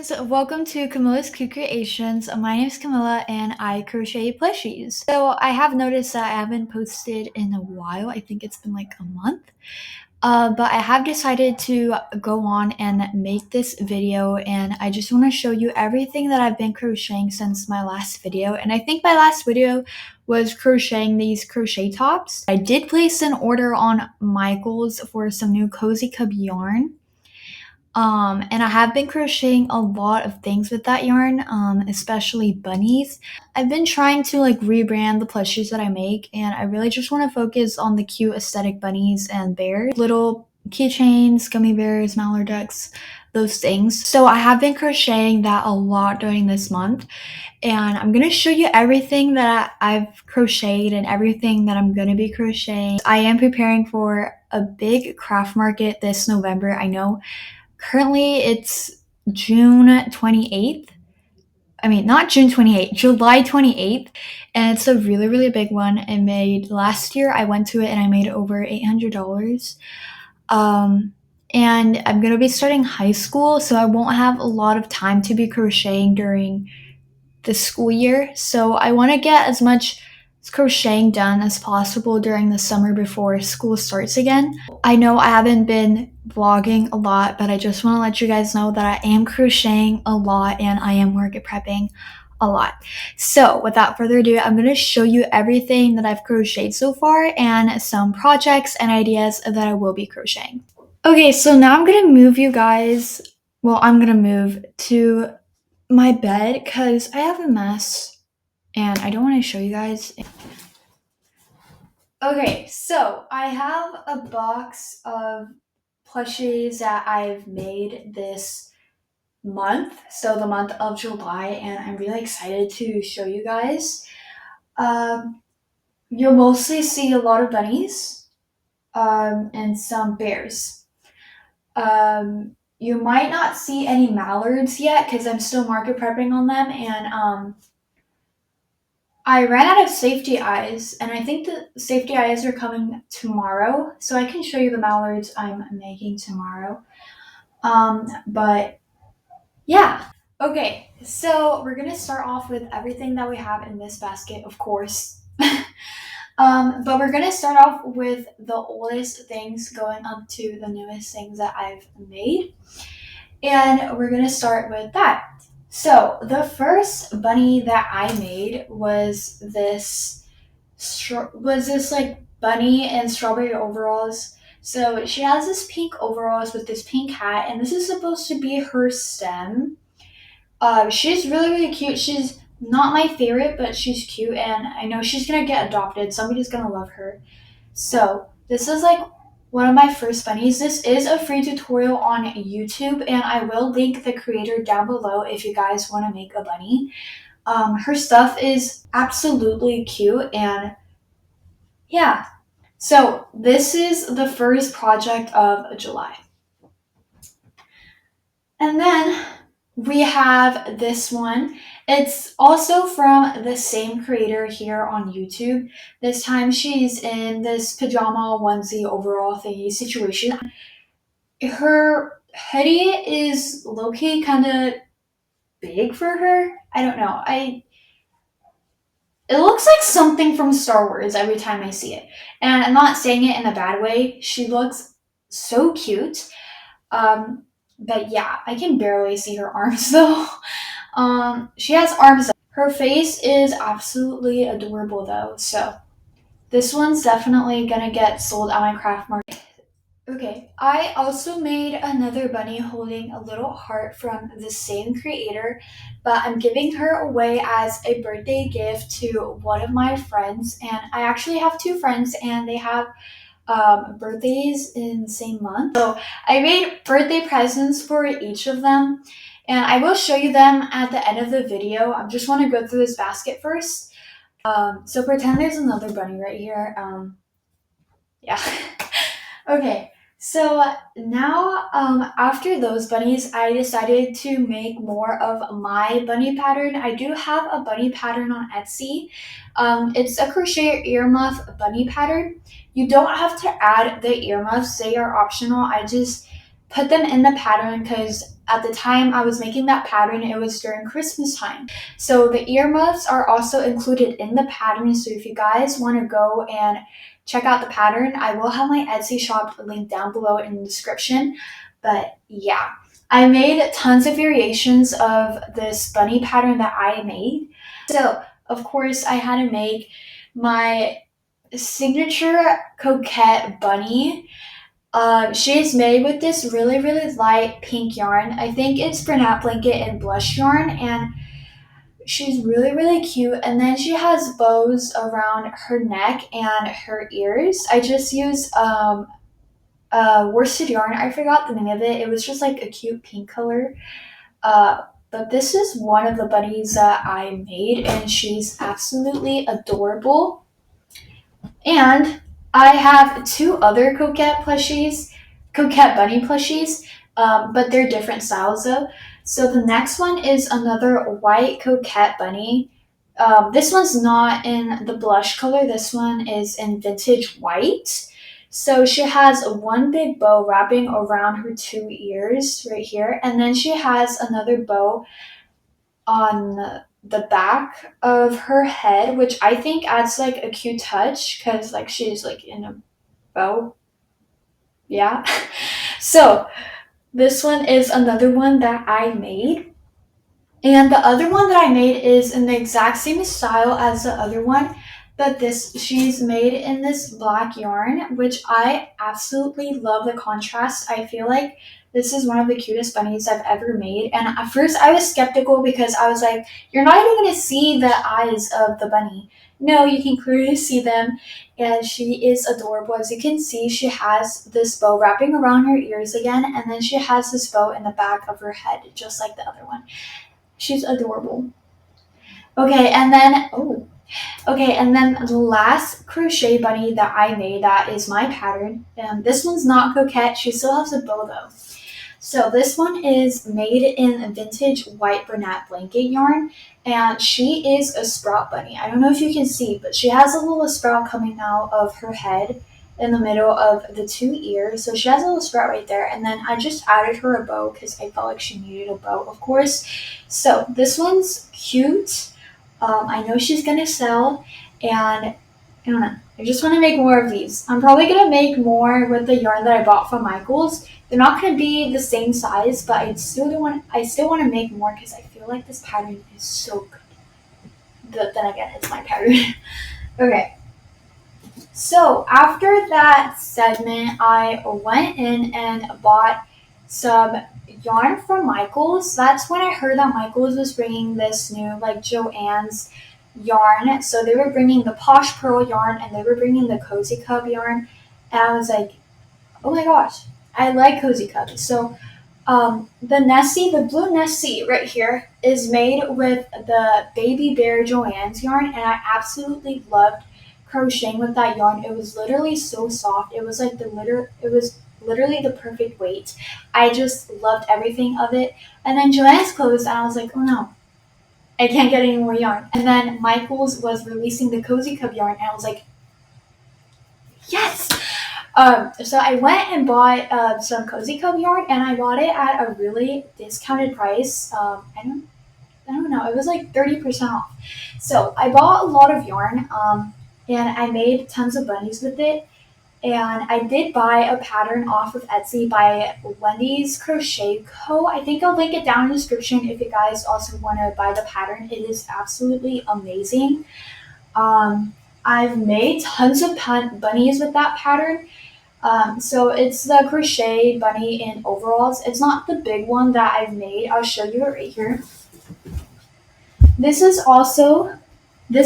friends, welcome to Camila's Cute Creations. My name is Camila and I crochet plushies. So I have noticed that I haven't posted in a while. I think it's been like a month. But I have decided to go on and make this video, and I just want to show you everything that I've been crocheting since my last video. And I think my last video was crocheting these crochet tops. I did place an order on Michaels for some new Cozy Cub yarn. And I have been crocheting a lot of things with that yarn, especially bunnies. I've been trying to rebrand the plushies that I make, and I really just want to focus on the cute aesthetic bunnies and bears. Little keychains, gummy bears, mallard ducks, those things. So I have been crocheting that a lot during this month, and I'm going to show you everything that I've crocheted and everything that I'm going to be crocheting. I am preparing for a big craft market this November. I know currently it's June 28th. I mean, not June 28th, July 28th. And it's a really, really big one. I made last year, I went to it and I made over $800. And I'm going to be starting high school, so I won't have a lot of time to be crocheting during the school year. So I want to get as much crocheting done as possible during the summer before school starts again. I know I haven't been vlogging a lot, but I just want to let you guys know that I am crocheting a lot and I am market prepping a lot. So without further ado, I'm going to show you everything that I've crocheted so far and some projects and ideas that I will be crocheting. Okay, so now I'm going to move you guys, I'm going to move to my bed because I have a mess and I don't want to show you guys. Okay, so I have a box of plushies that I've made this month, so the month of July, and I'm really excited to show you guys. You'll mostly see a lot of bunnies and some bears. You might not see any mallards yet because I'm still market prepping on them, and I ran out of safety eyes, and I think the safety eyes are coming tomorrow, so I can show you the mallards I'm making tomorrow. But yeah. Okay, so we're gonna start off with everything that we have in this basket, of course. But we're gonna start off with the oldest things going up to the newest things that I've made. And we're gonna start with that. So the first bunny that I made was this bunny in strawberry overalls. So she has this pink overalls with this pink hat, and this is supposed to be her stem. She's really, really cute. She's not my favorite, but she's cute, and I know she's gonna get adopted. Somebody's gonna love her. So this is one of my first bunnies. This is a free tutorial on YouTube, and I will link the creator down below if you guys want to make a bunny. Her stuff is absolutely cute, and yeah. So this is the first project of July. And then we have this one. It's also from the same creator here on YouTube. This time she's in this pajama onesie overall thingy situation. Her hoodie is low-key kind of big for her. I don't know. It looks like something from Star Wars every time I see it. And I'm not saying it in a bad way. She looks so cute. But yeah, I can barely see her arms though. She has arms. Her face is absolutely adorable though. So this one's definitely gonna get sold at my craft market. Okay, I also made another bunny holding a little heart from the same creator, but I'm giving her away as a birthday gift to one of my friends. And I actually have two friends and they have birthdays in the same month. So I made birthday presents for each of them, and I will show you them at the end of the video. I just want to go through this basket first. So pretend there's another bunny right here. Yeah. Okay. So now, after those bunnies, I decided to make more of my bunny pattern. I do have a bunny pattern on Etsy. It's a crochet earmuff bunny pattern. You don't have to add the earmuffs, they are optional. I just put them in the pattern because at the time I was making that pattern, it was during Christmas time. So the earmuffs are also included in the pattern. So if you guys want to go and check out the pattern, I will have my Etsy shop linked down below in the description. But yeah, I made tons of variations of this bunny pattern that I made. So of course I had to make my signature coquette bunny. She is made with this really, really light pink yarn. I think it's Bernat Blanket and Blush yarn, and she's really, really cute. And then she has bows around her neck and her ears. I just used worsted yarn. I forgot the name of it. It was just like a cute pink color. But this is one of the bunnies that I made, and she's absolutely adorable. And I have two other coquette bunny plushies, but they're different styles though. So the next one is another white coquette bunny. This one's not in the blush color. This one is in vintage white. So she has one big bow wrapping around her two ears right here, and then she has another bow on the back of her head, which I think adds like a cute touch because like she's like in a bow. Yeah. So this one is another one that I made. And the other one that I made is in the exact same style as the other one, but she's made in this black yarn, which I absolutely love the contrast. I feel like this is one of the cutest bunnies I've ever made. And at first I was skeptical because I was like, you're not even going to see the eyes of the bunny. No, you can clearly see them, and she is adorable. As you can see, she has this bow wrapping around her ears again, and then she has this bow in the back of her head, just like the other one. She's adorable. Okay, and then the last crochet bunny that I made that is my pattern. And this one's not coquette. She still has a bow though. So this one is made in vintage white Bernat Blanket yarn, and she is a sprout bunny. I don't know if you can see, but she has a little sprout coming out of her head in the middle of the two ears. So she has a little sprout right there, and then I just added her a bow because I felt like she needed a bow, of course. So this one's cute. I know she's gonna sell, and I don't know. I just want to make more of these. I'm probably gonna make more with the yarn that I bought from Michaels. They're not gonna be the same size, but I still want to make more because I feel like this pattern is so good. But then again, it's my pattern. Okay. So after that segment, I went in and bought some yarn from Michaels. That's when I heard that Michaels was bringing this new like Joann's yarn. So they were bringing the Posh Pearl yarn and they were bringing the Cozy Cub yarn. And I was like, oh my gosh, I like Cozy Cub. So the blue Nessie right here is made with the Baby Bear Joann's yarn, and I absolutely loved crocheting with that yarn. It was literally so soft. It was like it was literally the perfect weight. I just loved everything of it. And then Joann's closed, and I was like, oh no, I can't get any more yarn. And then Michaels was releasing the Cozy Cub yarn, and I was like, yes! So I went and bought some Cozy Cub yarn, and I got it at a really discounted price. I don't know, it was like 30% off. So I bought a lot of yarn, and I made tons of bunnies with it. And I did buy a pattern off of Etsy by Wendy's Crochet Co. I think I'll link it down in the description if you guys also want to buy the pattern. It is absolutely amazing. I've made tons of bunnies with that pattern. So it's the crochet bunny in overalls. It's not the big one that I've made. I'll show you it right here. This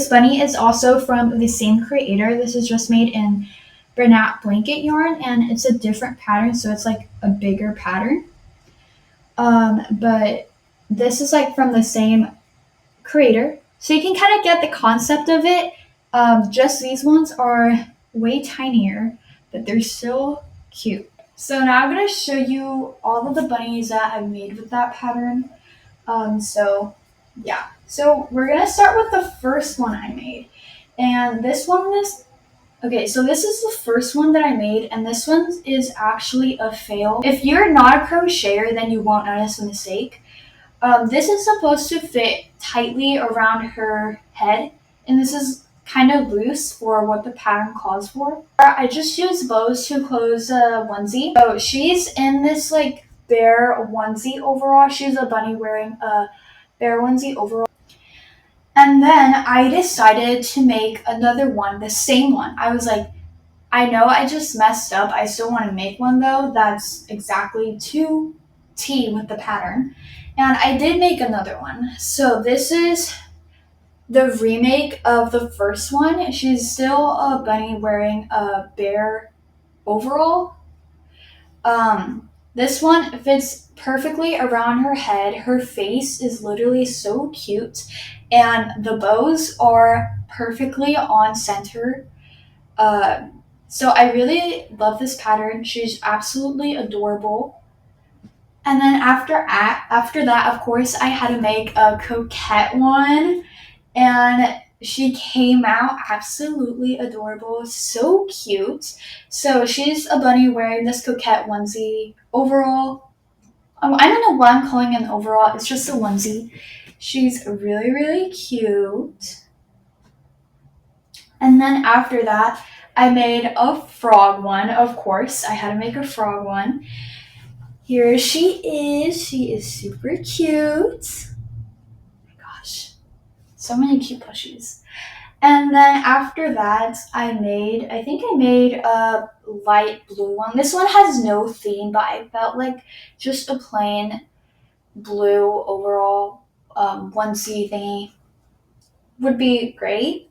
bunny is also from the same creator. This is just made in Bernat Blanket yarn, and it's a different pattern, so it's like a bigger pattern. But this is like from the same creator, so you can kind of get the concept of it. Just these ones are way tinier, but they're still cute. So now I'm going to show you all of the bunnies that I've made with that pattern. So we're going to start with the first one I made. And this one Okay, so this is the first one that I made, and this one is actually a fail. If you're not a crocheter, then you won't notice the mistake. This is supposed to fit tightly around her head, and this is kind of loose for what the pattern calls for. I just use bows to close a onesie. So she's in this like bear onesie overall. She's a bunny wearing a bear onesie overall. And then I decided to make another one, the same one. I was like, I know I just messed up. I still want to make one though that's exactly to T with the pattern. And I did make another one. So this is the remake of the first one. She's still a bunny wearing a bear overall. This one fits perfectly around her head. Her face is literally so cute, and the bows are perfectly on center. Uh, so I really love this pattern. She's absolutely adorable. And then after that, of course, I had to make a coquette one, and she came out absolutely adorable, so cute. So she's a bunny wearing this coquette onesie overall. I don't know why I'm calling it an overall. It's just a onesie. She's really, really cute. And then after that, I made a frog one. Of course, I had to make a frog one. Here she is. She is super cute. Oh my gosh, so many cute plushies. And then after that, I think I made a light blue one. This one has no theme, but I felt like just a plain blue overall onesie thingy would be great.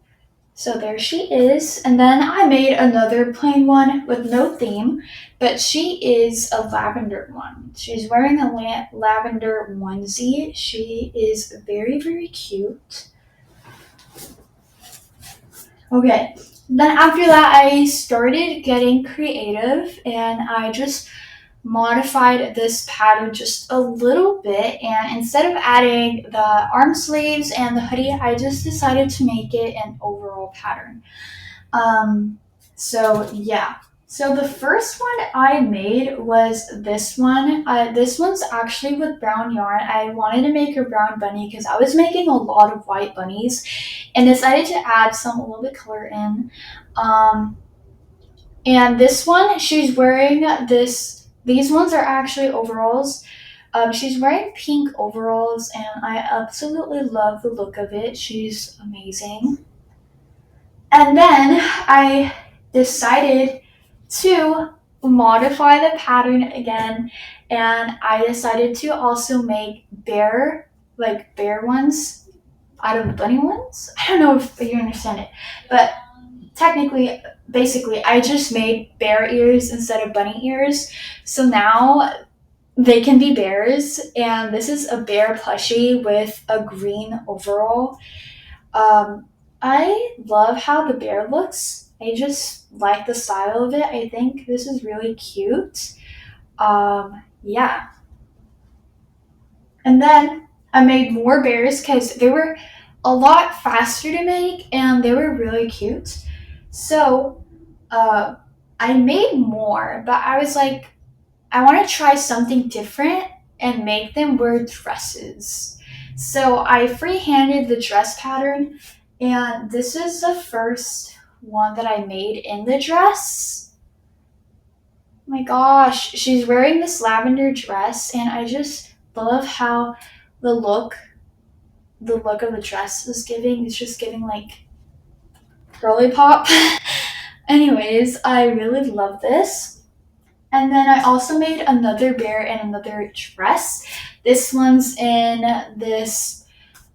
So there she is. And then I made another plain one with no theme, but she is a lavender one. She's wearing a lavender onesie. She is very, very cute. Okay, then after that, I started getting creative and I just modified this pattern just a little bit. And instead of adding the arm sleeves and the hoodie, I just decided to make it an overall pattern. So yeah. So the first one I made was this one. This one's actually with brown yarn. I wanted to make a brown bunny because I was making a lot of white bunnies and decided to add some a little bit color in. And this one, she's wearing these ones are actually overalls. She's wearing pink overalls and I absolutely love the look of it. She's amazing. And then I decided to modify the pattern again, and I decided to also make bear ones out of bunny ones. I don't know if you understand it, but basically, I just made bear ears instead of bunny ears. So now they can be bears, and this is a bear plushie with a green overall. I love how the bear looks. I just like the style of it. I think this is really cute. Yeah. And then I made more bears because they were a lot faster to make and they were really cute. So I made more, but I was like, I want to try something different and make them wear dresses. So I freehanded the dress pattern, and this is the first one that I made in the dress. Oh my gosh, she's wearing this lavender dress, and I just love how the look of the dress is giving. It's just giving like girly pop. Anyways, I really love this. And then I also made another bear and another dress. This one's in this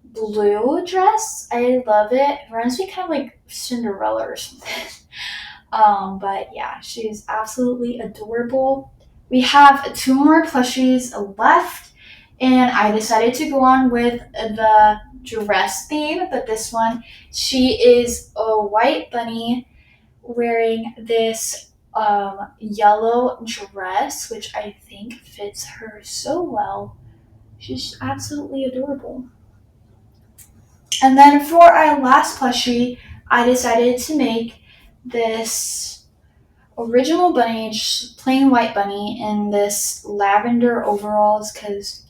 blue dress. I love it. It reminds me kind of like Cinderella or something. But yeah, she's absolutely adorable. We have two more plushies left, and I decided to go on with the dress theme, but this one, she is a white bunny wearing this yellow dress, which I think fits her so well. She's absolutely adorable. And then for our last plushie, I decided to make this original bunny, just plain white bunny, in this lavender overalls because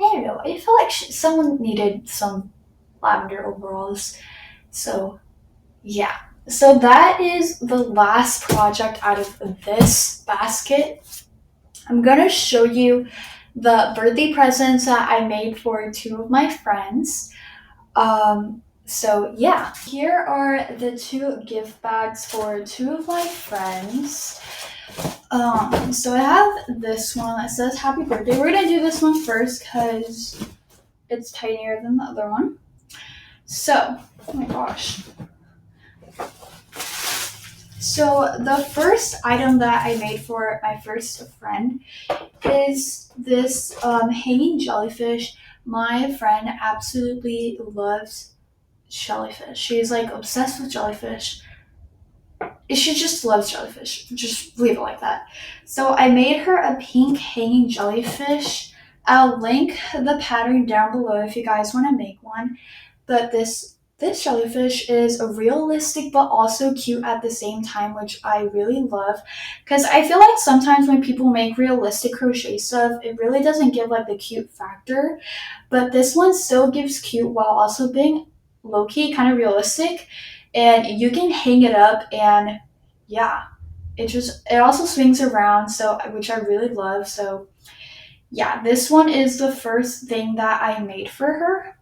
I don't know. I feel like someone needed some lavender overalls. So yeah. So that is the last project out of this basket. I'm gonna show you the birthday presents that I made for two of my friends. So yeah, here are the two gift bags for two of my friends. So I have this one that says happy birthday. We're gonna do this one first because it's tinier than the other one. So, oh my gosh. So the first item that I made for my first friend is this hanging jellyfish. My friend absolutely loves jellyfish. She's like obsessed with jellyfish. She just loves jellyfish. Just leave it like that. So I made her a pink hanging jellyfish. I'll link the pattern down below if you guys want to make one. But this jellyfish is realistic but also cute at the same time, which I really love. Because I feel like sometimes when people make realistic crochet stuff, it really doesn't give like the cute factor. But this one still gives cute while also being low-key kind of realistic. And you can hang it up and yeah, it also swings around, so which I really love. So yeah, this one is the first thing that I made for her.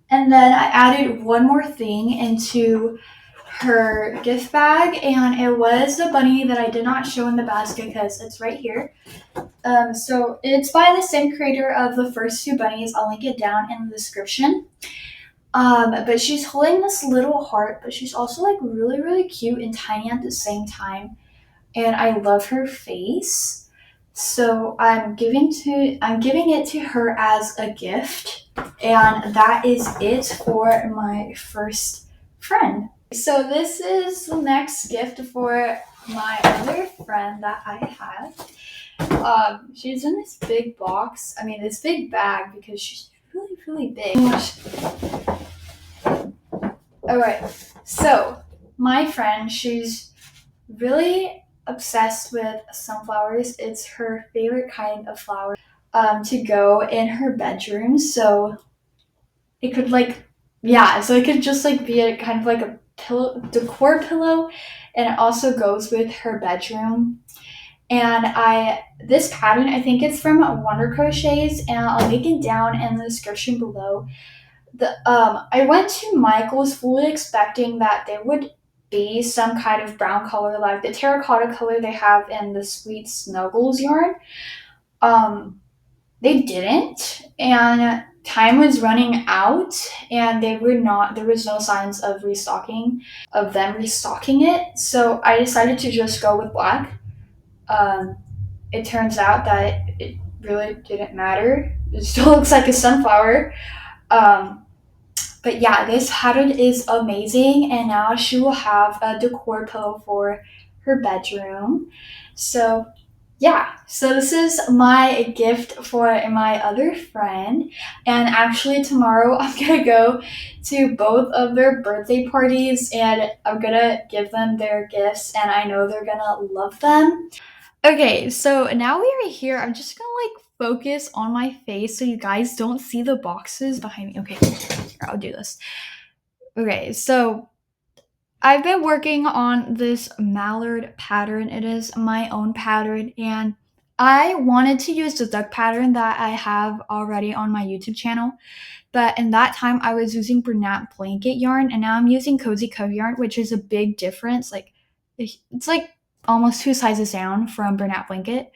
And then I added one more thing into her gift bag, and it was the bunny that I did not show in the basket because it's right here. So it's by the same creator of the first two bunnies. I'll link it down in the description. But she's holding this little heart, but she's also like really, really cute and tiny at the same time. And I love her face. So I'm giving it to her as a gift. And that is it for my first friend. So this is the next gift for my other friend that I have. She's in this big box. I mean, this big bag because she's really, really big. Alright, so my friend, she's really obsessed with sunflowers. It's her favorite kind of flower to go in her bedroom. So it could so it could just like be a kind of like a decor pillow, and it also goes with her bedroom. And this pattern, I think it's from Wonder Crochets, and I'll link it down in the description below. I went to Michael's fully expecting that there would be some kind of brown color like the terracotta color they have in the Sweet Snuggles yarn. They didn't, and time was running out, and there was no signs of them restocking it. So I decided to just go with black. It turns out that it really didn't matter. It still looks like a sunflower. But yeah, this pattern is amazing, and now she will have a decor pillow for her bedroom. So yeah, so this is my gift for my other friend, and actually tomorrow I'm gonna go to both of their birthday parties, and I'm gonna give them their gifts, and I know they're gonna love them. Okay, so now we are here. I'm just gonna like focus on my face so you guys don't see the boxes behind me. Okay, here, I'll do this. Okay, so I've been working on this mallard pattern. It is my own pattern, and I wanted to use the duck pattern that I have already on my YouTube channel. But in that time, I was using Bernat blanket yarn, and now I'm using Cozy Cove yarn, which is a big difference. Like, it's like almost 2 sizes down from Bernat blanket.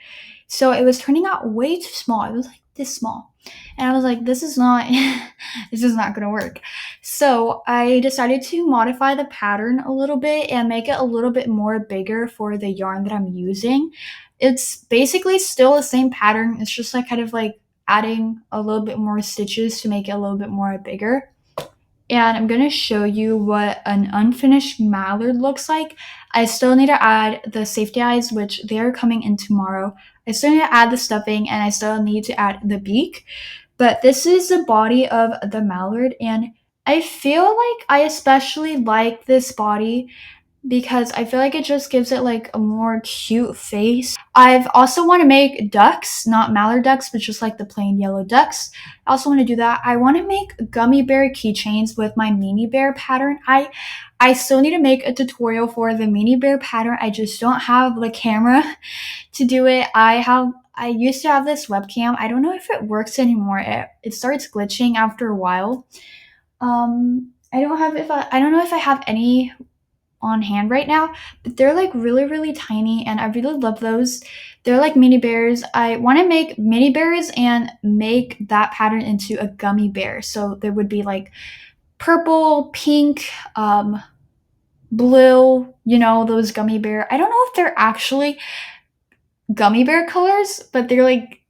So it was turning out way too small. It was like this small. And I was like, this is not going to work. So I decided to modify the pattern a little bit and make it a little bit more bigger for the yarn that I'm using. It's basically still the same pattern. It's just like kind of like adding a little bit more stitches to make it a little bit more bigger. And I'm going to show you what an unfinished mallard looks like. I still need to add the safety eyes, which they're coming in tomorrow. I still need to add the stuffing, and I still need to add the beak. But this is the body of the mallard, and I feel like I especially like this body because I feel like it just gives it like a more cute face. I've also want to make ducks, not mallard ducks, but just like the plain yellow ducks. I also want to do that. I want to make gummy bear keychains with my mini bear pattern. I still need to make a tutorial for the mini bear pattern. I just don't have the camera to do it. I used to have this webcam. I don't know if it works anymore. It starts glitching after a while. I don't know if I have any on hand right now, but they're like really, really tiny and I really love those. They're like mini bears. I want to make mini bears and make that pattern into a gummy bear. So there would be like purple, pink, blue, those gummy bear. I don't know if they're actually gummy bear colors, but they're like,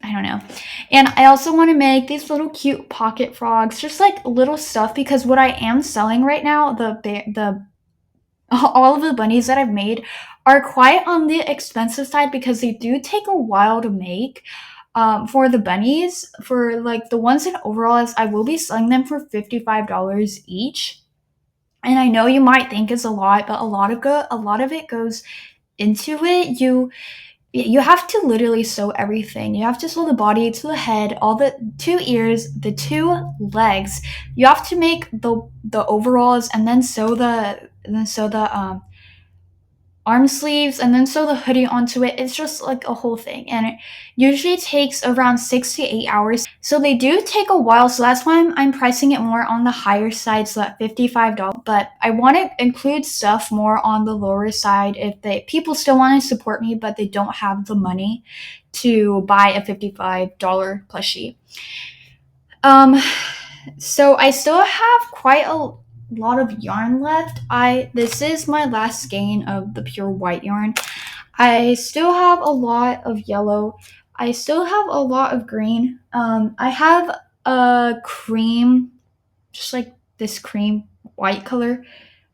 I don't know. And I also want to make these little cute pocket frogs, just like little stuff, because what I am selling right now, the all of the bunnies that I've made are quite on the expensive side because they do take a while to make. For the bunnies, for like the ones in overalls, I will be selling them for $55 each. And I know you might think it's a lot, but a lot of it goes into it. You have to literally sew everything. You have to sew the body to the head, all the 2 ears, the 2 legs. You have to make the overalls and then sew the arm sleeves and then sew the hoodie onto it. It's just like a whole thing. And it usually takes around 6 to 8 hours. So they do take a while. So that's why I'm pricing it more on the higher side, so at $55. But I want to include stuff more on the lower side if people still want to support me, but they don't have the money to buy a $55 plushie. So I still have quite a lot of yarn left. This is my last skein of the pure white yarn. I still have a lot of yellow. I still have a lot of green. I have a cream, just like this cream white color,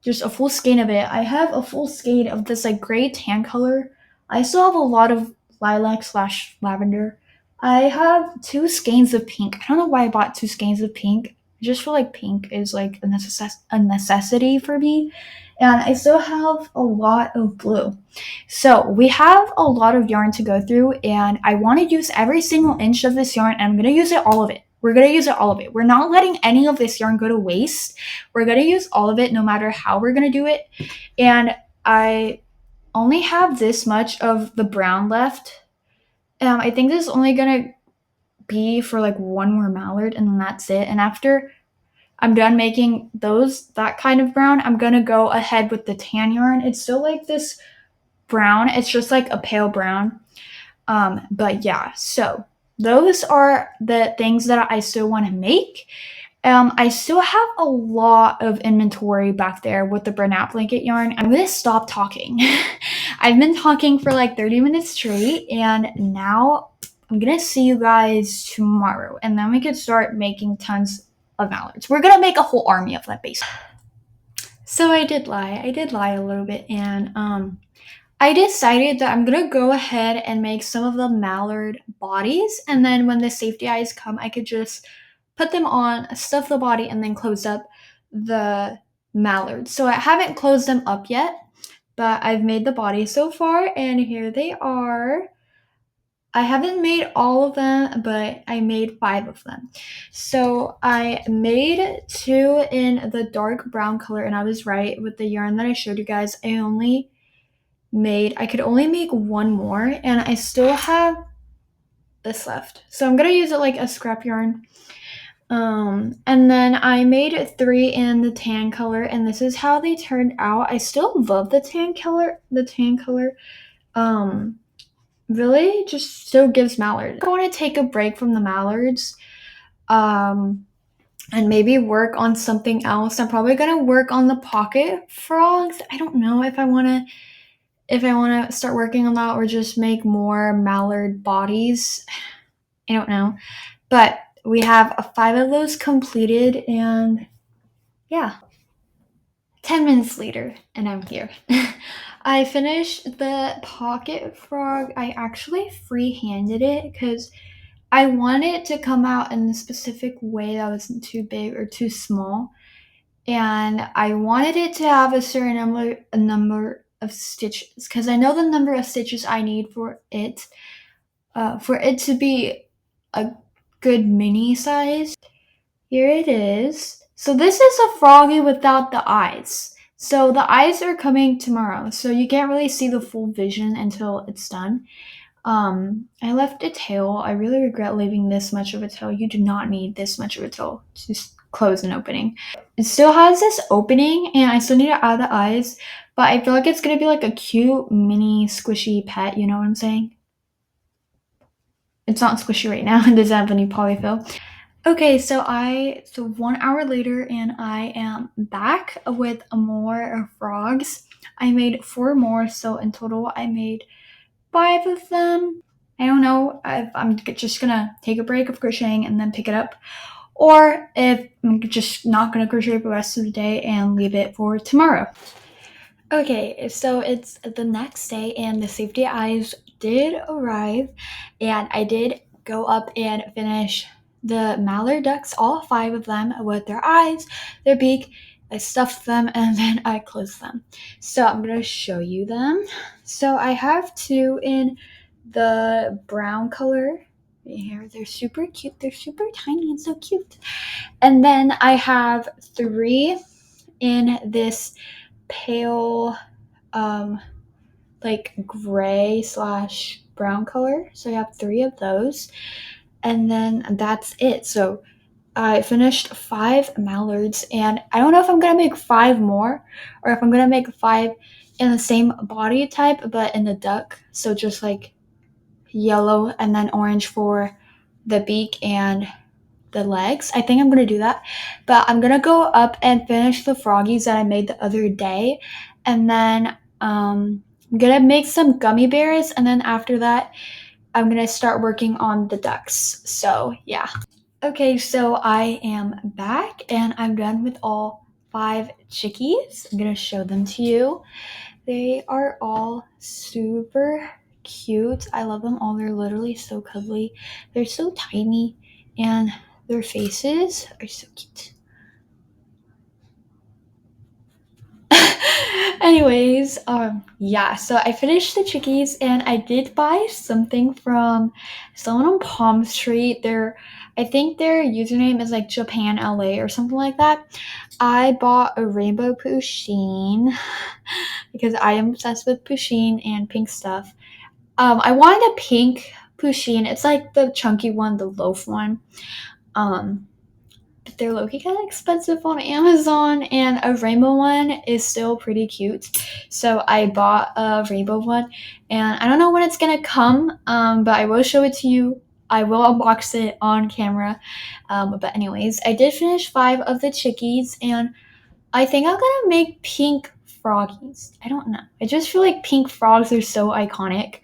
just a full skein of it. I have a full skein of this like gray tan color. I still have a lot of lilac slash lavender. I have 2 skeins of pink. I don't know why I bought 2 skeins of pink. I just feel like pink is like a necessity for me. And I still have a lot of blue. So we have a lot of yarn to go through, and I want to use every single inch of this yarn, and I'm going to use it all of it. We're going to use it all of it. We're not letting any of this yarn go to waste. We're going to use all of it no matter how we're going to do it. And I only have this much of the brown left. I think this is only going to be for like one more mallard and then that's it. And after I'm done making that kind of brown, I'm going to go ahead with the tan yarn. It's still like this brown. It's just like a pale brown. But yeah, so those are the things that I still want to make. I still have a lot of inventory back there with the burnout blanket yarn. I'm gonna stop talking. I've been talking for like 30 minutes straight, and now I'm gonna see you guys tomorrow, and then we could start making tons of mallards. We're gonna make a whole army of them, basically. So I did lie a little bit, and I decided that I'm gonna go ahead and make some of the mallard bodies, and then when the safety eyes come, I could just put them on, stuff the body, and then close up the mallard. So I haven't closed them up yet, but I've made the body so far, and here they are. I haven't made all of them, but I made 5 of them. So I made 2 in the dark brown color, and I was right with the yarn that I showed you guys. I could only make 1 more, and I still have this left. So I'm gonna use it like a scrap yarn. And then I made 3 in the tan color, and this is how they turned out. I still love the tan color. Really just still gives mallard. I want to take a break from the mallards, and maybe work on something else. I'm probably gonna work on the pocket frogs. I don't know if I want to start working on that or just make more mallard bodies. I don't know. But we have 5 of those completed, and yeah. 10 minutes later, and I'm here. I finished the pocket frog. I actually free-handed it because I wanted it to come out in a specific way that wasn't too big or too small. and I wanted it to have a certain number of stitches because I know the number of stitches I need for it to be a good mini size. Here it is. So this is a froggy without the eyes. So the eyes are coming tomorrow, so you can't really see the full vision until it's done. I left a tail. I really regret leaving this much of a tail. You do not need this much of a tail to just close an opening. It still has this opening, and I still need to add the eyes, but I feel like it's gonna be like a cute mini squishy pet, you know what I'm saying? It's not squishy right now. It doesn't have any polyfill. Okay, so 1 hour later and I am back with more frogs. I made 4 more, so in total I made 5 of them. I don't know if I'm just gonna take a break of crocheting and then pick it up, or if I'm just not gonna crochet for the rest of the day and leave it for tomorrow. Okay, so it's the next day and the safety eyes did arrive, and I did go up and finish the mallard ducks, all 5 of them, with their eyes, their beak. I stuffed them and then I closed them. So I'm gonna show you them. So I have 2 in the brown color right here. They're super cute. They're super tiny and so cute. And then I have 3 in this pale like gray slash brown color. So I have 3 of those, and then that's it. So I finished 5 mallards, and I don't know if I'm gonna make 5 more or if I'm gonna make 5 in the same body type but in the duck, so just like yellow and then orange for the beak and the legs. I think I'm gonna do that, but I'm gonna go up and finish the froggies that I made the other day, and then I'm gonna make some gummy bears, and then after that I'm gonna start working on the ducks. So yeah. Okay, so I am back and I'm done with all 5 chickies. I'm gonna show them to you. They are all super cute. I love them all. They're literally so cuddly. They're so tiny and their faces are so cute. Anyways, yeah, so I finished the chickies and I did buy something from someone on Palm Street. I think their username is like Japan LA or something like that. I bought a rainbow pusheen because I am obsessed with pusheen and pink stuff. I wanted a pink pusheen. It's like the chunky one, the loaf one. But they're low-key kind of expensive on Amazon, and a rainbow one is still pretty cute. So I bought a rainbow one, and I don't know when it's gonna come, but I will show it to you. I will unbox it on camera. But anyways, I did finish 5 of the chickies, and I think I'm gonna make pink froggies. I don't know. I just feel like pink frogs are so iconic.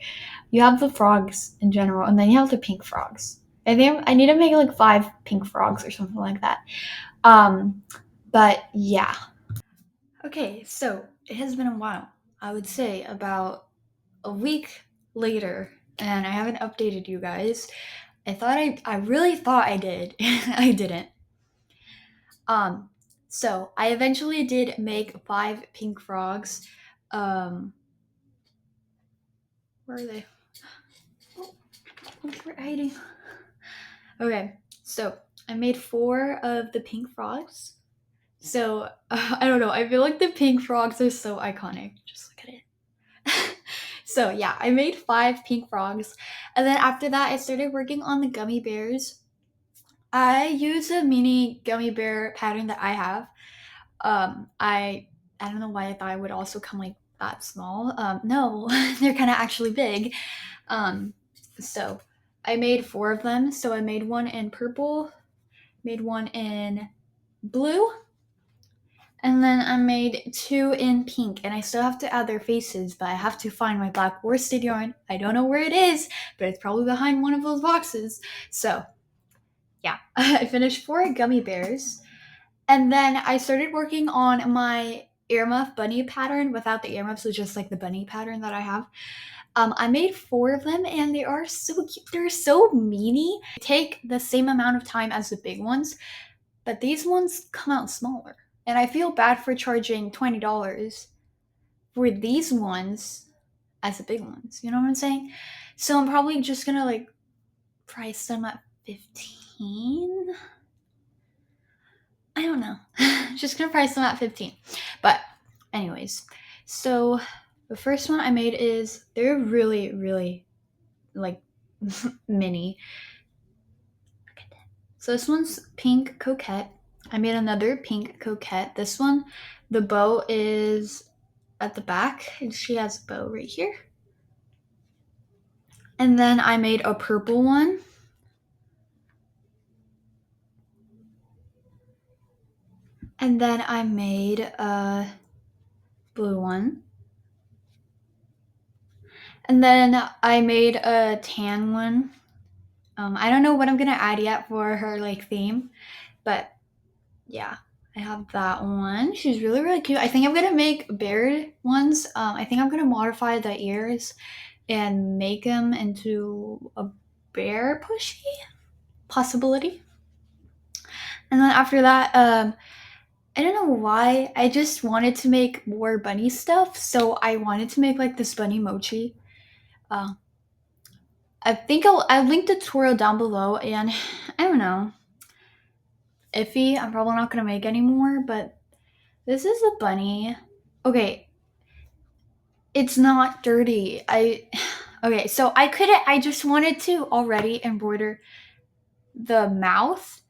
You have the frogs in general, and then you have the pink frogs. I think I need to make like 5 pink frogs or something like that. But yeah. Okay, so it has been a while. I would say about a week later, and I haven't updated you guys. I really thought I did. I didn't. So I eventually did make 5 pink frogs. Where are they? Oh, they're hiding. Okay, so I made 4 of the pink frogs. So I don't know. I feel like the pink frogs are so iconic. Just look at it. So yeah, I made 5 pink frogs, and then after that, I started working on the gummy bears. I use a mini gummy bear pattern that I have. I don't know why I thought it would also come like that small. No, they're kind of actually big. So I made 4 of them. So I made one in purple, made one in blue, and then I made 2 in pink. And I still have to add their faces, but I have to find my black worsted yarn. I don't know where it is, but it's probably behind one of those boxes. So yeah, I finished 4 gummy bears. And then I started working on my earmuff bunny pattern without the earmuffs, so just like the bunny pattern that I have. I made 4 of them, and they are so cute. They're so mini. They take the same amount of time as the big ones, but these ones come out smaller. And I feel bad for charging $20 for these ones as the big ones. You know what I'm saying? So I'm probably just gonna like price them at 15. I don't know. Just gonna price them at 15. But anyways, so the first one I made is they're really, really like mini. So this one's pink coquette. I made another pink coquette. This one, the bow is at the back, and she has a bow right here. And then I made a purple one. And then I made a blue one. And then I made a tan one. I don't know what I'm gonna add yet for her like theme, but yeah, I have that one. She's really, really cute. I think I'm gonna make bear ones. I think I'm gonna modify the ears and make them into a bear plushie possibility. And then after that, I don't know why. I just wanted to make more bunny stuff, so I wanted to make like this bunny mochi. I think I'll link the tutorial down below, and I don't know, iffy. I'm probably not gonna make anymore, but this is a bunny. Okay, it's not dirty. Okay, so I just wanted to already embroider the mouth,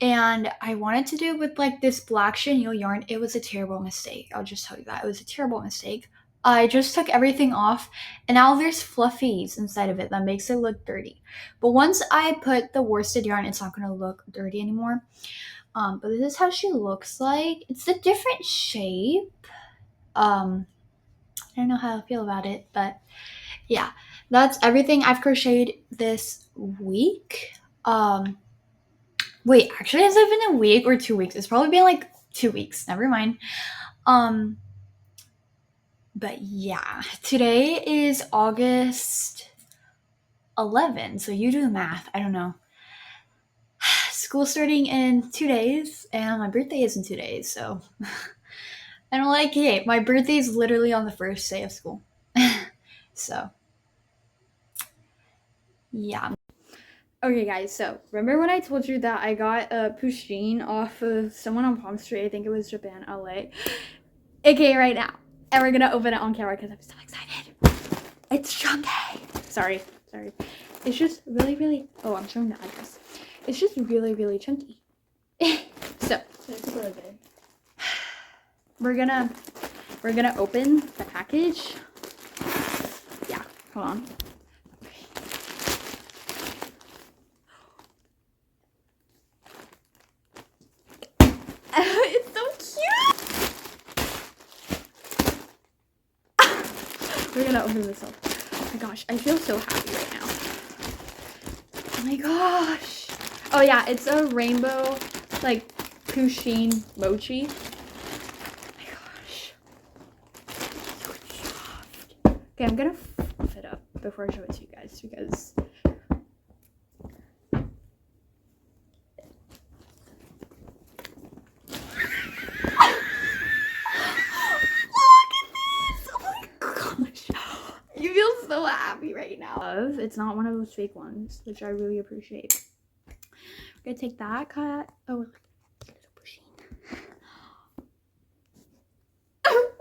and I wanted to do it with like this black chenille yarn. It was a terrible mistake. I'll just tell you that. It was a terrible mistake. I just took everything off, and now there's fluffies inside of it that makes it look dirty. But once I put the worsted yarn, it's not gonna look dirty anymore. But this is how she looks like. It's a different shape. I don't know how I feel about it, but yeah, that's everything I've crocheted this week. Wait, actually, has it been a week or 2 weeks? It's probably been like 2 weeks. Never mind. But yeah, today is August 11, so you do the math. I don't know. School starting in 2 days, and my birthday is in 2 days, so I don't like it. My birthday is literally on the first day of school. So yeah. Okay, guys, so remember when I told you that I got a pusheen off of someone on Palm Street? I think it was Japan, LA. AKA right now. And we're gonna open it on camera because I'm so excited. It's chunky. Sorry. It's just really, really, oh, I'm showing the address. It's just really, really chunky. So, we're gonna open the package. Yeah, hold on. It's so cute. We're gonna open this up. Oh my gosh, I feel so happy right now. Oh my gosh. Oh yeah, it's a rainbow like pusheen mochi. Oh my gosh. So soft. Okay, I'm gonna fluff it up before I show it to you guys because so happy right now. It's not one of those fake ones, which I really appreciate. We're gonna take that cut. Oh,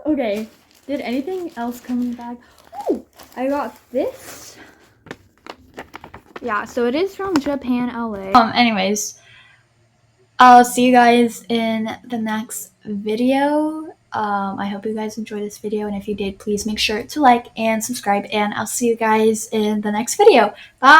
okay. Did anything else come back? Oh, I got this. Yeah, so it is from Japan, LA. Anyways, I'll see you guys in the next video. I hope you guys enjoyed this video, and if you did, please make sure to like and subscribe, and I'll see you guys in the next video. Bye!